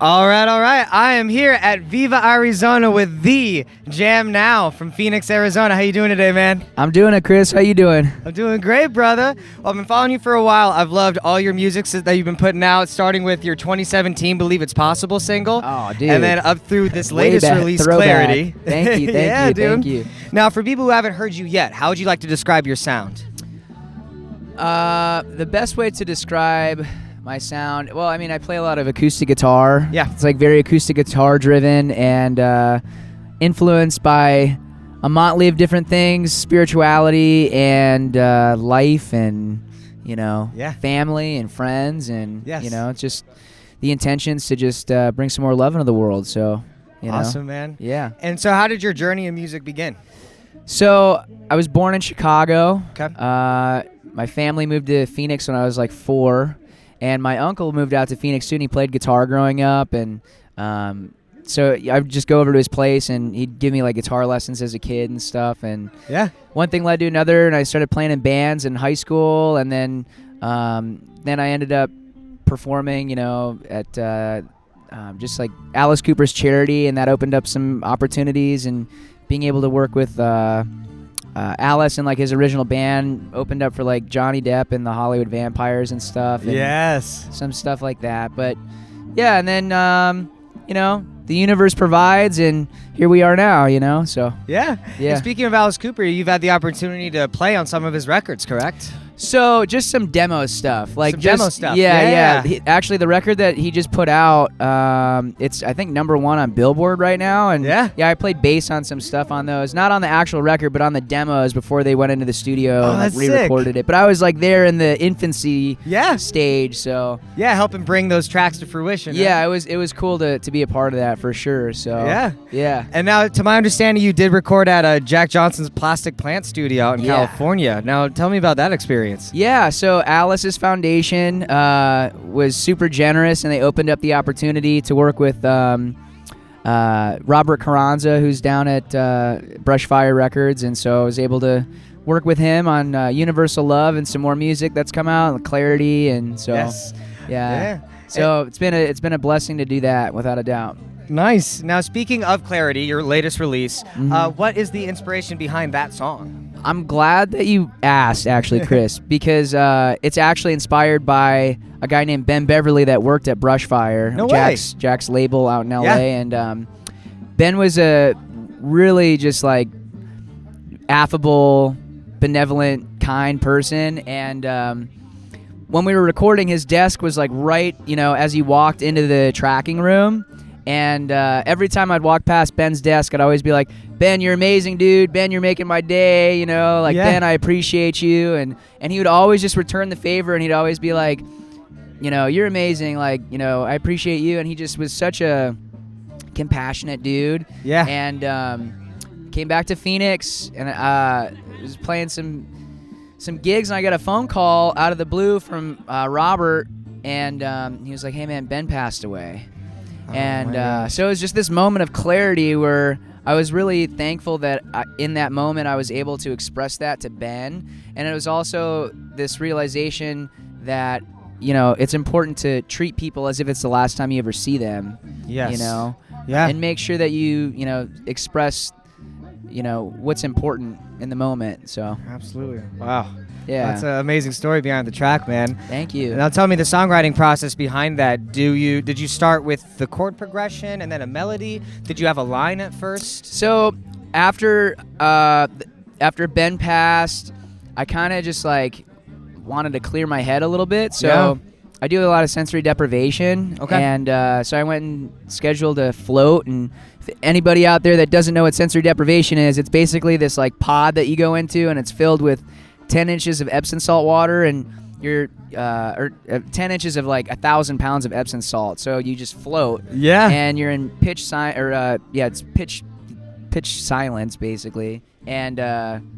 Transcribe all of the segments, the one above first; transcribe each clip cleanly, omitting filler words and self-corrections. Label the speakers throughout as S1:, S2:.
S1: All right, all right. I am here at Viva Iriezona with the Jam Now from Phoenix, Arizona. How you doing today, man?
S2: I'm doing it, Chris. How you doing?
S1: I'm doing great, brother. Well, I've been following you for a while. I've loved all your music that you've been putting out, starting with your 2017 Believe It's Possible single.
S2: Oh, dude.
S1: And then up through this latest release,
S2: Throwback.
S1: Clarity.
S2: Thank you,
S1: Yeah, dude.
S2: thank you.
S1: Now, for people who haven't heard you yet, how would you like to describe your sound?
S2: The best way to describe my sound, well, I mean, I play a lot of acoustic guitar.
S1: Yeah.
S2: It's like very acoustic guitar driven and influenced by a motley of different things, spirituality and life and, family and friends and, it's just the intentions to just bring some more love into the world. So,
S1: Awesome, man.
S2: Yeah.
S1: And so how did your journey in music begin?
S2: So I was born in Chicago.
S1: Okay.
S2: My family moved to Phoenix when I was like 4. And my uncle moved out to Phoenix too, and he played guitar growing up. And so I would just go over to his place, and he'd give me like guitar lessons as a kid and stuff. And one thing led to another, and I started playing in bands in high school. And then I ended up performing, at just like Alice Cooper's charity, and that opened up some opportunities. And being able to work with Alice and like his original band opened up for like Johnny Depp and the Hollywood Vampires and stuff. And some stuff like that. But yeah, and then the universe provides, and here we are now. So
S1: yeah. And speaking of Alice Cooper, you've had the opportunity to play on some of his records, correct?
S2: So just some demo stuff, like
S1: some demo stuff.
S2: Yeah. Actually, the record that he just put out, it's I think #1 on Billboard right now, and I played bass on some stuff on those, not on the actual record, but on the demos before they went into the studio and like, re-recorded it. But I was like there in the infancy stage, so
S1: helping bring those tracks to fruition.
S2: Yeah, it was cool to be a part of that for sure. So yeah.
S1: And now, to my understanding, you did record at Jack Johnson's Plastic Plant Studio out in California. Now, tell me about that experience.
S2: Yeah, so Alice's foundation was super generous, and they opened up the opportunity to work with Robert Carranza, who's down at Brushfire Records, and so I was able to work with him on Universal Love and some more music that's come out, Clarity, and so So it's been a blessing to do that, without a doubt.
S1: Nice. Now, speaking of Clarity, your latest release, what is the inspiration behind that song?
S2: I'm glad that you asked, actually, Chris, because it's actually inspired by a guy named Ben Beverly that worked at Brushfire, Jack's label out in L.A. And Ben was a really just like affable, benevolent, kind person. And when we were recording, his desk was like right, as you walked into the tracking room. And every time I'd walk past Ben's desk, I'd always be like, Ben, you're amazing, dude. Ben, you're making my day. Ben, I appreciate you. And he would always just return the favor, and he'd always be like, you're amazing. Like, I appreciate you. And he just was such a compassionate dude. Yeah. And came back to Phoenix, and was playing some gigs, and I got a phone call out of the blue from Robert, and he was like, hey, man, Ben passed away. And so it was just this moment of clarity where I was really thankful that in that moment I was able to express that to Ben. And it was also this realization that, it's important to treat people as if it's the last time you ever see them. Yes. And make sure that you, express, what's important in the moment. So
S1: absolutely. Wow.
S2: Yeah.
S1: That's an amazing story behind the track, man.
S2: Thank you.
S1: Now tell me the songwriting process behind that. Did you start with the chord progression and then a melody? Did you have a line at first?
S2: So after Ben passed, I kind of just like wanted to clear my head a little bit. So I do a lot of sensory deprivation. Okay. And so I went and scheduled a float. And if anybody out there that doesn't know what sensory deprivation is, it's basically this like pod that you go into, and it's filled with 10 inches of Epsom salt water, and you're 10 inches of like 1,000 pounds of Epsom salt. So you just float. Yeah. And you're in pitch silence basically, and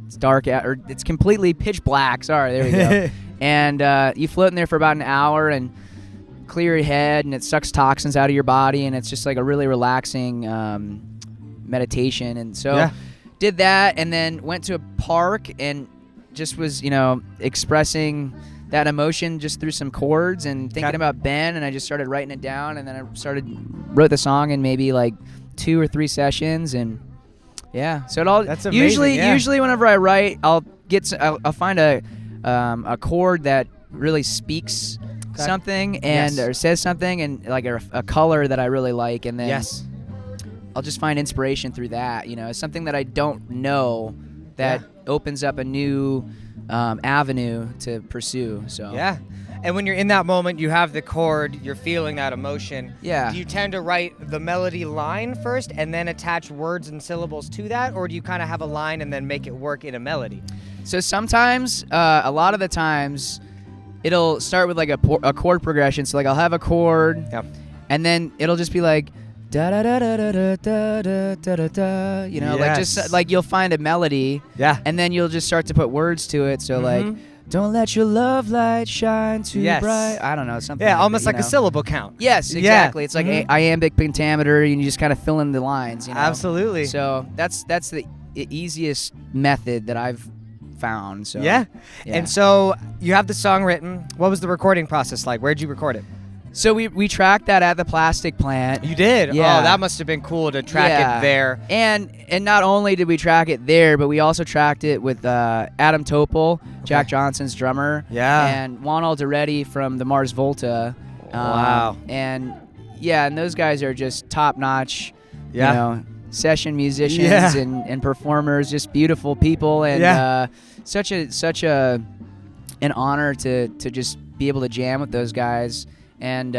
S2: it's dark or it's completely pitch black. Sorry, there we go. And you float in there for about an hour and clear your head, and it sucks toxins out of your body, and it's just like a really relaxing meditation. And so did that, and then went to a park and just was, expressing that emotion just through some chords and thinking
S1: Okay.
S2: about Ben, and I just started writing it down, and then I wrote the song in maybe like 2 or 3 sessions, and yeah. So it all
S1: That's amazing,
S2: usually whenever I write, I'll find a chord that really speaks something and or says something, and like a color that I really like, and then
S1: Yes.
S2: I'll just find inspiration through that. It's something that I don't know that opens up a new avenue to pursue. So
S1: Yeah. And when you're in that moment, you have the chord, you're feeling that emotion.
S2: Yeah.
S1: Do you tend to write the melody line first and then attach words and syllables to that? Or do you kind of have a line and then make it work in a melody?
S2: So sometimes, a lot of the times, it'll start with like a chord progression. So like I'll have a chord, and then it'll just be like da da da da da da da da da da. Like just like you'll find a melody, and then you'll just start to put words to it. So like, don't let your love light shine too bright. I don't know, something.
S1: Yeah,
S2: like
S1: almost
S2: that,
S1: like a syllable count.
S2: Yes, exactly. It's like iambic pentameter, and you just kind of fill in the lines.
S1: Absolutely.
S2: So that's the easiest method that I've found. So
S1: Yeah. And so you have the song written. What was the recording process like? Where'd you record it?
S2: So we tracked that at the plastic plant.
S1: You did?
S2: Yeah.
S1: Oh, that must have been cool to track it there.
S2: And not only did we track it there, but we also tracked it with Adam Topol, Jack Johnson's drummer, and Juan Alderetti from the Mars Volta.
S1: Wow.
S2: And those guys are just top-notch, session musicians and performers, just beautiful people, and such an honor to just be able to jam with those guys. And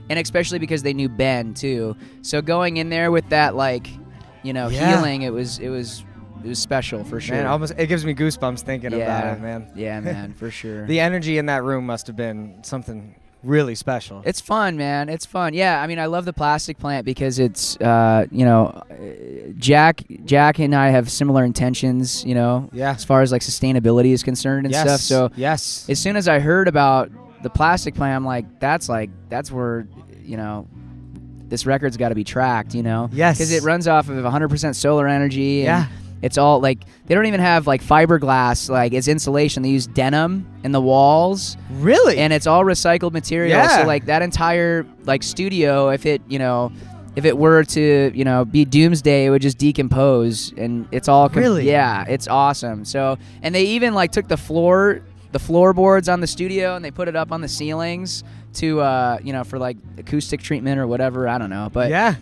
S2: especially because they knew Ben too, so going in there with that healing, it was special for sure.
S1: Man, it gives me goosebumps thinking about it, man.
S2: Yeah, man, for sure.
S1: The energy in that room must have been something really special.
S2: It's fun, man. It's fun. Yeah, I mean, I love the plastic plant because it's Jack and I have similar intentions, as far as like sustainability is concerned and stuff. So as soon as I heard about the plastic plant, I'm like, that's where, this record's got to be tracked,
S1: Yes.
S2: Because it runs off of 100% solar energy. And it's all like, they don't even have like fiberglass, like it's insulation. They use denim in the walls.
S1: Really?
S2: And it's all recycled material.
S1: Yeah.
S2: So like that entire like studio, if it were to, be doomsday, it would just decompose, and it's all
S1: really?
S2: Yeah, it's awesome. So, and they even like took the floorboards on the studio and they put it up on the ceilings to for like acoustic treatment or whatever, I don't know, but yeah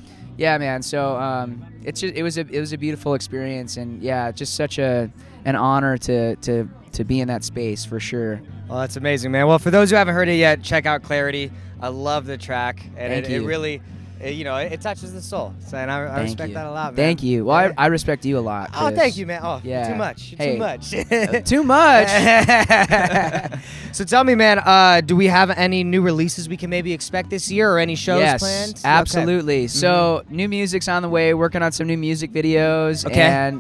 S2: man, so it was a beautiful experience, and just such an honor to be in that space for sure.
S1: Well, that's amazing, man. Well, for those who haven't heard it yet, check out Clarity. I love the track, and it really it touches the soul. So, and I respect that a lot, man.
S2: Thank you. Well, I respect you a lot.
S1: Oh, thank you, man. Oh,
S2: yeah.
S1: Too much.
S2: Hey,
S1: too much.
S2: Too much.
S1: So tell me, man, do we have any new releases we can maybe expect this year, or any shows planned?
S2: Yes, absolutely. Okay. So new music's on the way, working on some new music videos.
S1: Okay.
S2: And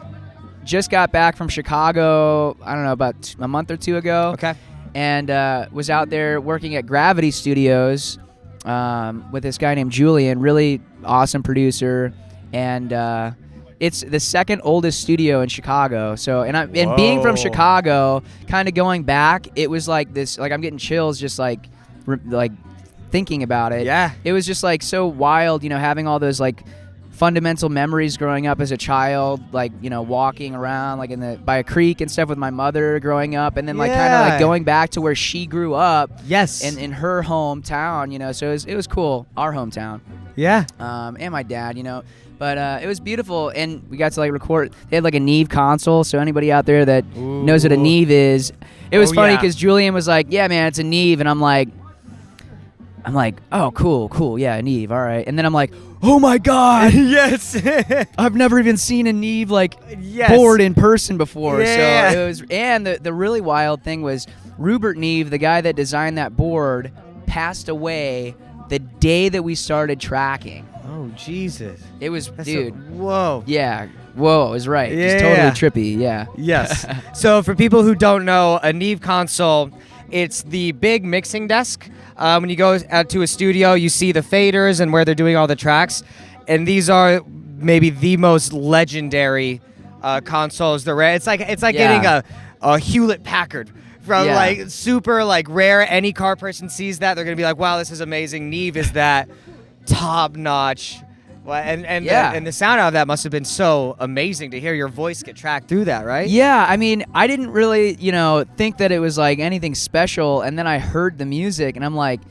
S2: just got back from Chicago, I don't know, about a month or 2 ago.
S1: Okay.
S2: And was out there working at Gravity Studios with this guy named Julian, really awesome producer, and it's the second oldest studio in Chicago. So, and being from Chicago, kind of going back, it was like this, like I'm getting chills just like thinking about it.
S1: Yeah.
S2: It was just like so wild, having all those like fundamental memories growing up as a child, like walking around like by a creek and stuff with my mother growing up, and then like kind of like going back to where she grew up.
S1: Yes.
S2: In her hometown, so it was cool, our hometown.
S1: Yeah.
S2: And my dad, but it was beautiful, and we got to like record. They had like a Neve console, so anybody out there that knows what a Neve is, it was funny because Julian was like, "Yeah, man, it's a Neve," and I'm like, "Oh, cool, yeah, a Neve, all right." And then I'm like, "Oh my God,
S1: yes,
S2: I've never even seen a Neve board in person before."
S1: Yeah.
S2: So it was, and the really wild thing was Rupert Neve, the guy that designed that board, passed away the day that we started tracking.
S1: Oh Jesus!
S2: It was, dude.
S1: Whoa.
S2: Yeah. Whoa, it was right.
S1: Yeah.
S2: It's totally trippy. Yeah.
S1: Yes. So for people who don't know, a Neve console, it's the big mixing desk. When you go out to a studio, you see the faders and where they're doing all the tracks, and these are maybe the most legendary consoles. It's like getting a Hewlett Packard from
S2: Yeah.
S1: like super like rare. Any car person sees that, they're gonna be like, wow, this is amazing. Neve is that top notch. Well, and
S2: Yeah.
S1: the sound out of that must have been so amazing to hear your voice get tracked through that, right?
S2: Yeah, I mean, I didn't really, think that it was like anything special, and then I heard the music, and I'm like,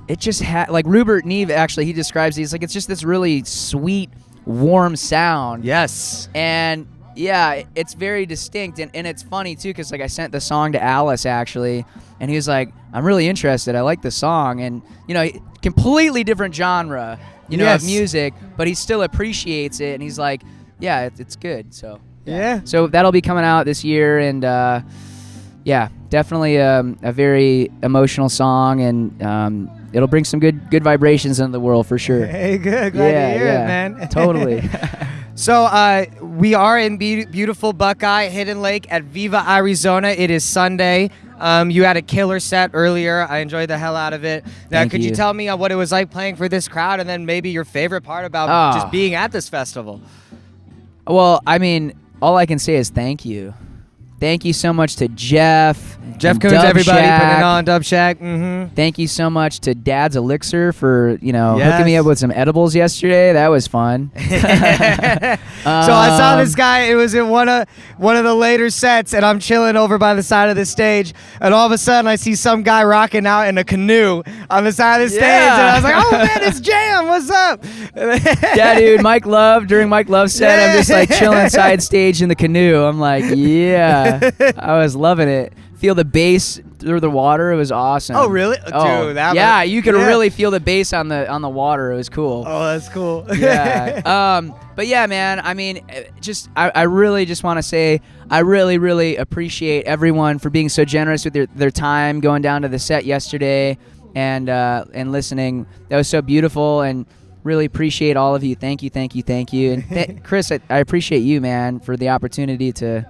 S2: it just had like Rupert Neve actually. He describes these like it's just this really sweet, warm sound.
S1: Yes.
S2: And yeah, it's very distinct, and it's funny too because like I sent the song to Alice actually, and he was like, I'm really interested. I like the song, and completely different genre.
S1: Yes.
S2: Of music, but he still appreciates it, and he's like, yeah, it's good. So
S1: Yeah.
S2: so that'll be coming out this year, and yeah, definitely a very emotional song, and it'll bring some good vibrations into the world for sure.
S1: Hey, good. Glad to hear it, man.
S2: Totally.
S1: So we are in beautiful Buckeye Hidden Lake at Viva Iriezona. It is Sunday. You had a killer set earlier. I enjoyed the hell out of it. Now,
S2: Thank
S1: could you
S2: you.
S1: tell me what it was like playing for this crowd, and then maybe your favorite part about just being at this festival?
S2: Well, I mean, all I can say is thank you. Thank you so much to Jeff.
S1: Jeff
S2: and
S1: Coons,
S2: Dub
S1: everybody
S2: Shack.
S1: putting it on Dub Shack. Mm-hmm.
S2: Thank you so much to Dad's Elixir for
S1: Yes.
S2: hooking me up with some edibles yesterday. That was fun.
S1: So I saw this guy. It was in one of the later sets, and I'm chilling over by the side of the stage, and all of a sudden I see some guy rocking out in a canoe on the side of the stage, and I was like, "Oh man, it's Jam! What's up?"
S2: Yeah, dude. Mike Love during Mike Love's set, I'm just like chilling side stage in the canoe. I'm like, yeah, I was loving it. Feel the bass through the water. It was awesome.
S1: Oh really,
S2: Oh,
S1: dude? That
S2: yeah,
S1: was,
S2: you could really feel the bass on the water. It was cool.
S1: Oh, that's cool.
S2: Yeah. But yeah, man, I mean, I really just want to say I really, really appreciate everyone for being so generous with their time going down to the set yesterday and listening. That was so beautiful, and really appreciate all of you. Thank you, thank you, thank you. And Chris, I appreciate you, man, for the opportunity to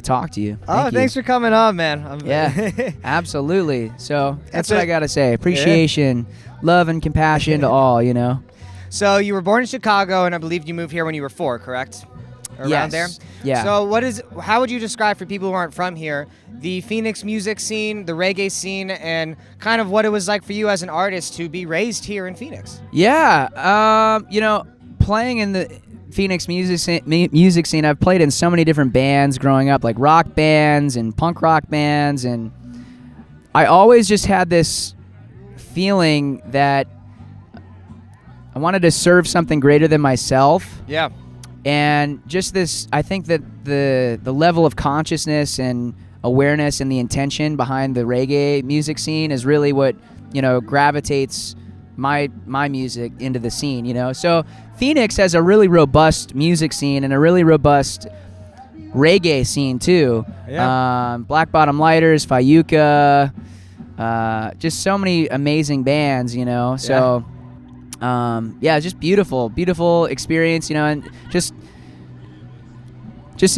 S2: talk to you.
S1: Thanks for coming on, man.
S2: Yeah, absolutely. So that's
S1: It's
S2: what I got to say. Appreciation, love, and compassion to all,
S1: So you were born in Chicago, and I believe you moved here when you were 4, correct? Around
S2: Yes.
S1: there?
S2: Yeah.
S1: So how would you describe for people who aren't from here, the Phoenix music scene, the reggae scene, and kind of what it was like for you as an artist to be raised here in Phoenix?
S2: Yeah, playing in the Phoenix music scene, I've played in so many different bands growing up, like rock bands and punk rock bands, and I always just had this feeling that I wanted to serve something greater than myself.
S1: Yeah.
S2: And just this, I think that the level of consciousness and awareness and the intention behind the reggae music scene is really what, gravitates my music into the scene, So Phoenix has a really robust music scene and a really robust reggae scene too.
S1: Yeah.
S2: Black Bottom Lighters, Fayuca, just so many amazing bands, So just beautiful experience, and just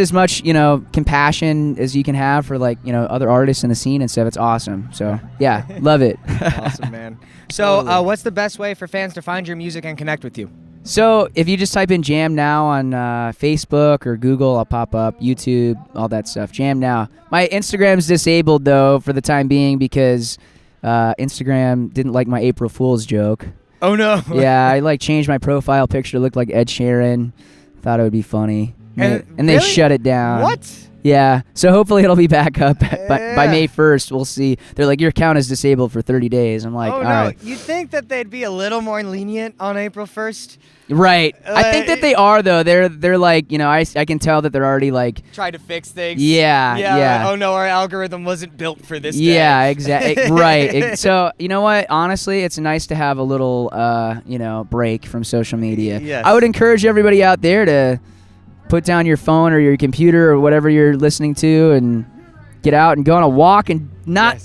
S2: as much, compassion as you can have for other artists in the scene and stuff. It's awesome. So yeah, love it.
S1: Awesome, man. So
S2: Totally.
S1: what's the best way for fans to find your music and connect with you?
S2: So if you just type in Jam Now on Facebook or Google, I'll pop up, YouTube, all that stuff. Jam Now. My Instagram's disabled though for the time being because Instagram didn't like my April Fool's joke.
S1: Oh no.
S2: Yeah, I changed my profile picture to look like Ed Sheeran. Thought it would be funny. And they
S1: really?
S2: shut it down.
S1: What?
S2: Yeah, so hopefully it'll be back up by
S1: Yeah.
S2: May 1st. We'll see. They're like, your account is disabled for 30 days. I'm like,
S1: Oh
S2: all
S1: no.
S2: right.
S1: You'd think that they'd be a little more lenient on April 1st.
S2: Right. I think that they are, though. They're like, I can tell that they're already like,
S1: Try to fix things.
S2: yeah.
S1: Like, oh no, our algorithm wasn't built for this day.
S2: Yeah, exactly. Right. So, you know what? Honestly, it's nice to have a little, break from social media.
S1: Yes.
S2: I would encourage everybody out there to put down your phone or your computer or whatever you're listening to and get out and go on a walk and not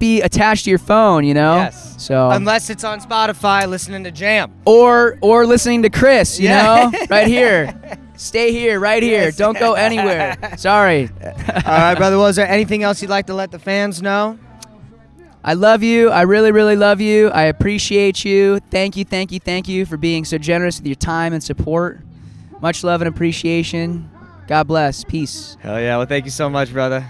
S2: be attached to your phone,
S1: Yes.
S2: So
S1: Unless it's on Spotify listening to Jam.
S2: or listening to Chris, you
S1: Yeah.
S2: know, right here. Stay here, right here.
S1: Yes.
S2: Don't go anywhere. Sorry.
S1: All right, brother. Well, is there anything else you'd like to let the fans know?
S2: I love you. I really, really love you. I appreciate you. Thank you for being so generous with your time and support. Much love and appreciation. God bless. Peace.
S1: Hell yeah. Well, thank you so much, brother.